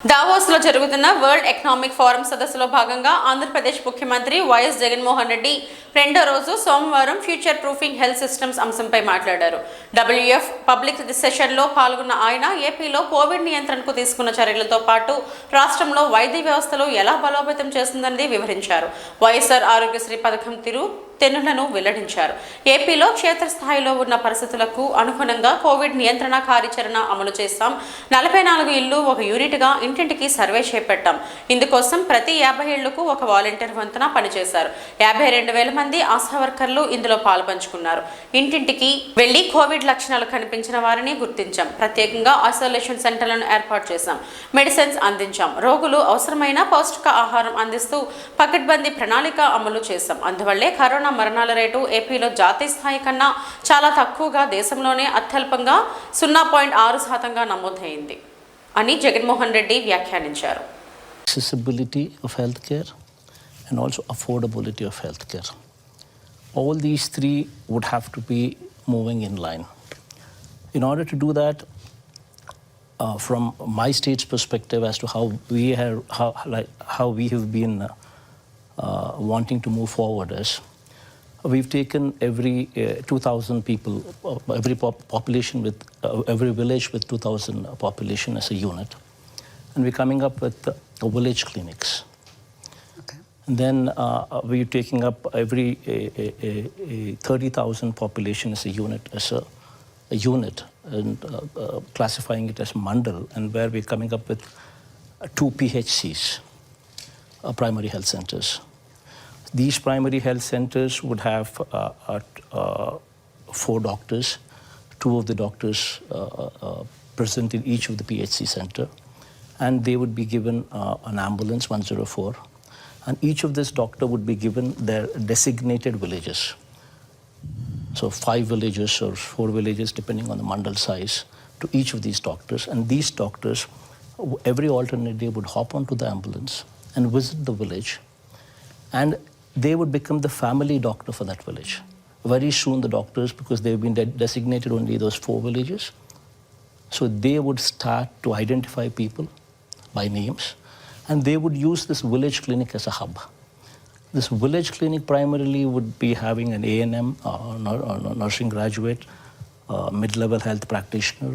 Davos లో జరుగుతున్న world economic forum సదస్సులో భాగంగా ఆంధ్రప్రదేశ్ ముఖ్యమంత్రి వైఎస్ జగన్మోహన్ రెడ్డి రెండో రోజు సోమవారం ఫ్యూచర్ ప్రూఫింగ్ హెల్త్ సిస్టమ్స్ అంశంపై మాట్లాడారు. డబ్ల్యూఎఫ్ పబ్లిక్ సెషన్లో పాల్గొన్న ఆయన ఏపీలో కోవిడ్ నియంత్రణకు తీసుకున్న చర్యలతో పాటు రాష్ట్రంలో వైద్య వ్యవస్థలో ఎలా బలోపేతం చేస్తుందన్నది వివరించారు. వైఎస్ఆర్ ఆరోగ్యశ్రీ పథకం తెన్నులను వెల్లడించారు. ఏపీలో క్షేత్రస్థాయిలో ఉన్న పరిస్థితులకు అనుగుణంగా కోవిడ్ నియంత్రణ కార్యాచరణ అమలు చేస్తాం. 44 ఇళ్లు ఒక యూనిట్గా ఇంటింటికి సర్వే చేపట్టాం. ఇందుకోసం ప్రతి 50 ఇళ్లకు ఒక వాలంటీర్ వంతున పనిచేశారు. 52,000 మంది ఆశా వర్కర్లు ఇందులో పాల్పంచుకున్నారు. ఇంటింటికి వెళ్లి కోవిడ్ లక్షణాలు కనిపించిన వారిని గుర్తించాం. ప్రత్యేకంగా ఐసోలేషన్ సెంటర్లను ఏర్పాటు చేశాం. మెడిసిన్స్ అందించాం. రోగులు అవసరమైన పౌష్టిక ఆహారం అందిస్తూ పకడ్బందీ ప్రణాళిక అమలు చేశాం. అందువల్లే కరోనా మరణాల రేటు ఏపీలో జాతీయ స్థాయి కన్నా చాలా తక్కువగా దేశంలోనే అత్యల్పంగా 0.6% నమోదైంది అని జగన్మోహన్ రెడ్డి వ్యాఖ్యానించారు. Accessibility of healthcare and also affordability of healthcare. All these three would have to be moving in line. In order to do that, from my state's perspective as to how we have been wanting to move forward is, we've taken every 2,000 people, every population with every village with 2,000 population as a unit, and we're coming up with village clinics. Okay. And then we're taking up every 30,000 population as a unit, unit, and classifying it as mandal, and where we're coming up with 2 PHCs, primary health centers. These primary health centers would have 4 doctors. 2 of the doctors present in each of the PHC center, and they would be given an ambulance 104, and each of this doctor would be given their designated villages. So 5 villages or 4 villages depending on the mandal size to each of these doctors, and these doctors every alternate day would hop onto the ambulance and visit the village, and they would become the family doctor for that village. Very soon the doctors, because they've been designated only those 4 villages, so they would start to identify people by names, and they would use this village clinic as a hub. This village clinic primarily would be having an A&M, nursing graduate, mid-level health practitioner,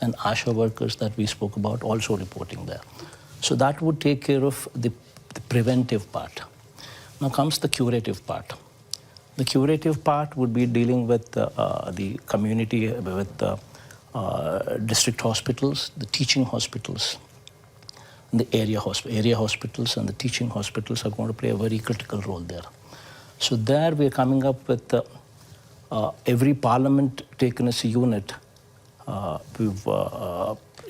and ASHA workers that we spoke about also reporting there. So that would take care of the preventive part. Now comes the curative part. The curative part would be dealing with the community, with district hospitals, the teaching hospitals, and the area hospitals and the teaching hospitals are going to play a very critical role there. So there we are coming up with every parliament taken as a unit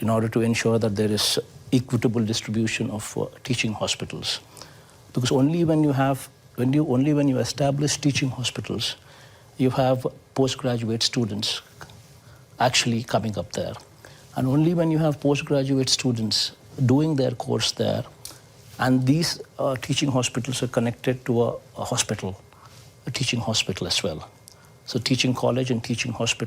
in order to ensure that there is equitable distribution of teaching hospitals. Because only when you establish teaching hospitals, you have postgraduate students actually coming up there. And only when you have postgraduate students doing their course there, and these teaching hospitals are connected to a hospital, a teaching hospital as well. So teaching college and teaching hospital